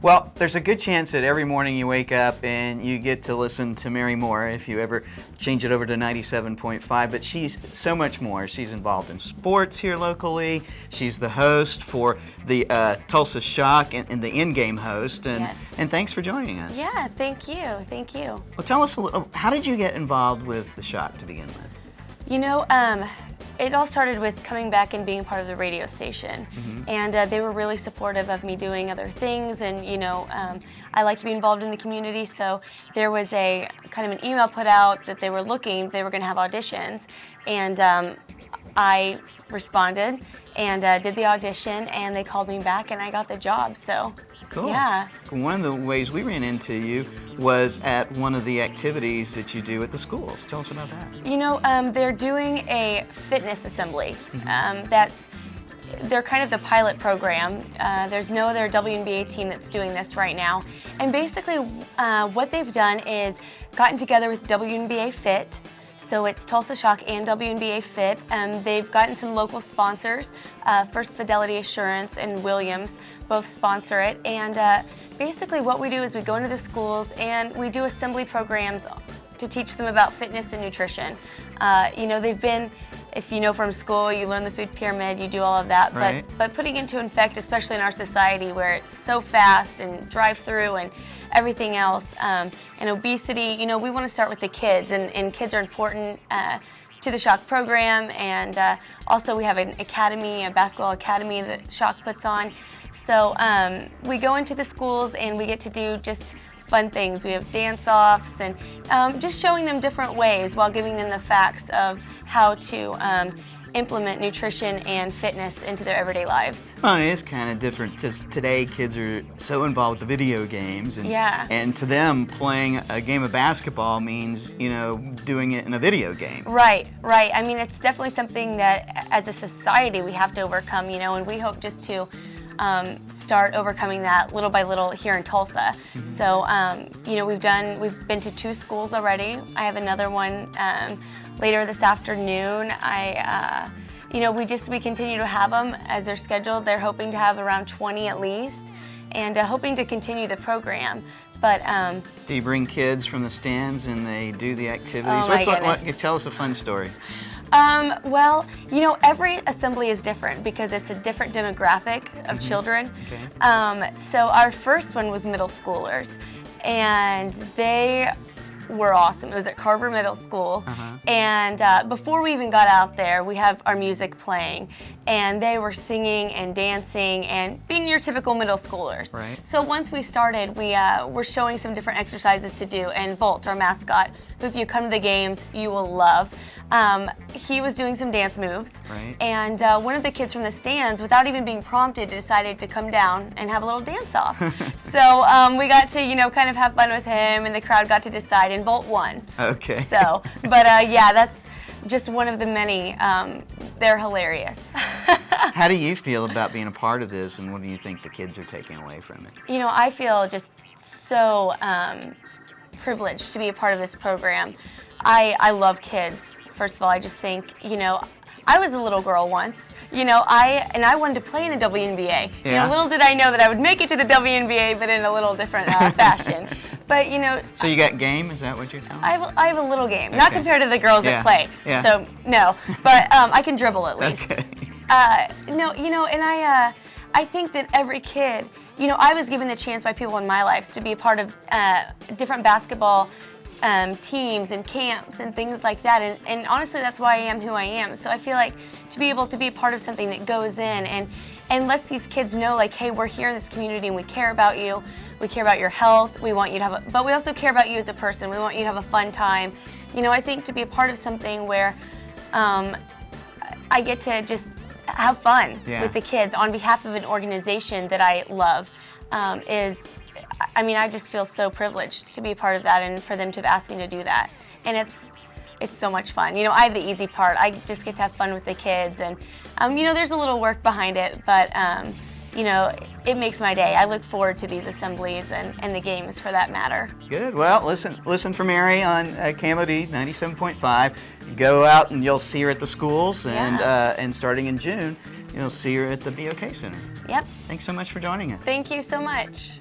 Well, there's a good chance that every morning you wake up and you get to listen to Mary Moore if you ever change it over to 97.5, but she's so much more. She's involved in sports here locally. She's the host for the Tulsa Shock and the in-game host. And thanks for joining us. Yeah, thank you. Thank you. Well, tell us a little, how did you get involved with the Shock to begin with? You know, it all started with coming back and being part of the radio station. And they were really supportive of me doing other things, and I like to be involved in the community, so there was a kind of an email put out that they were going to have auditions, and I responded and did the audition, and they called me back and I got the job. So cool. Yeah. One of the ways we ran into you was at one of the activities that you do at the schools. Tell us about that. You know, they're doing a fitness assembly. They're kind of the pilot program. There's no other WNBA team that's doing this right now. And basically what they've done is gotten together with WNBA Fit. So it's Tulsa Shock and WNBA Fit. They've gotten some local sponsors, First Fidelity Assurance and Williams, both sponsor it. And basically what we do is we go into the schools and we do assembly programs to teach them about fitness and nutrition. They've been, if you know from school, you learn the food pyramid, you do all of that, right. but putting into effect, especially in our society where it's so fast and drive-through and everything else, and obesity, we want to start with the kids, and kids are important to the Shock program, and also we have an academy, a basketball academy that Shock puts on. So we go into the schools and we get to do just fun things. We have dance-offs and just showing them different ways while giving them the facts of how to implement nutrition and fitness into their everyday lives. Well, it is kind of different because today kids are so involved with the video games, and to them playing a game of basketball means doing it in a video game. Right. I mean, it's definitely something that as a society we have to overcome, and we hope just to start overcoming that little by little here in Tulsa. So we've been to 2 schools already. I have another one later this afternoon. We continue to have them as they're scheduled. They're hoping to have around 20 at least, and hoping to continue the program. But do you bring kids from the stands and they do the activities? Oh my goodness. Tell us a fun story. Well, every assembly is different because it's a different demographic of children. Okay. So our first one was middle schoolers, and they were awesome. It was at Carver Middle School, and before we even got out there, we have our music playing, and they were singing and dancing and being your typical middle schoolers. Right. So once we started, we were showing some different exercises to do, and Volt, our mascot, who if you come to the games, you will love, he was doing some dance moves, right. And one of the kids from the stands, without even being prompted, decided to come down and have a little dance-off. So we got to, kind of have fun with him, and the crowd got to decide, and Volt won. Okay. So, but yeah, that's just one of the many. They're hilarious. How do you feel about being a part of this, and what do you think the kids are taking away from it? I feel just so privileged to be a part of this program. I love kids. First of all, I just think, I was a little girl once, I wanted to play in the WNBA. Yeah. Little did I know that I would make it to the WNBA, but in a little different fashion. But, So you got game? Is that what you're telling me? I have a little game, not compared to the girls that play. Yeah. So, no. But I can dribble at least. Okay. And I think that every kid, I was given the chance by people in my life to be a part of different basketball teams and camps and things like that, and honestly that's why I am who I am. So I feel like to be able to be a part of something that goes in and lets these kids know, like, hey, we're here in this community and we care about you, we care about your health, we want you to but we also care about you as a person, we want you to have a fun time. I think to be a part of something where I get to just have fun with the kids on behalf of an organization that I love I just feel so privileged to be a part of that and for them to have asked me to do that. And it's so much fun. I have the easy part. I just get to have fun with the kids, and there's a little work behind it, but it makes my day. I look forward to these assemblies and the games for that matter. Good. Well, listen for Mary on KMOD 97.5. Go out and you'll see her at the schools, and starting in June, you'll see her at the BOK Center. Yep. Thanks so much for joining us. Thank you so much.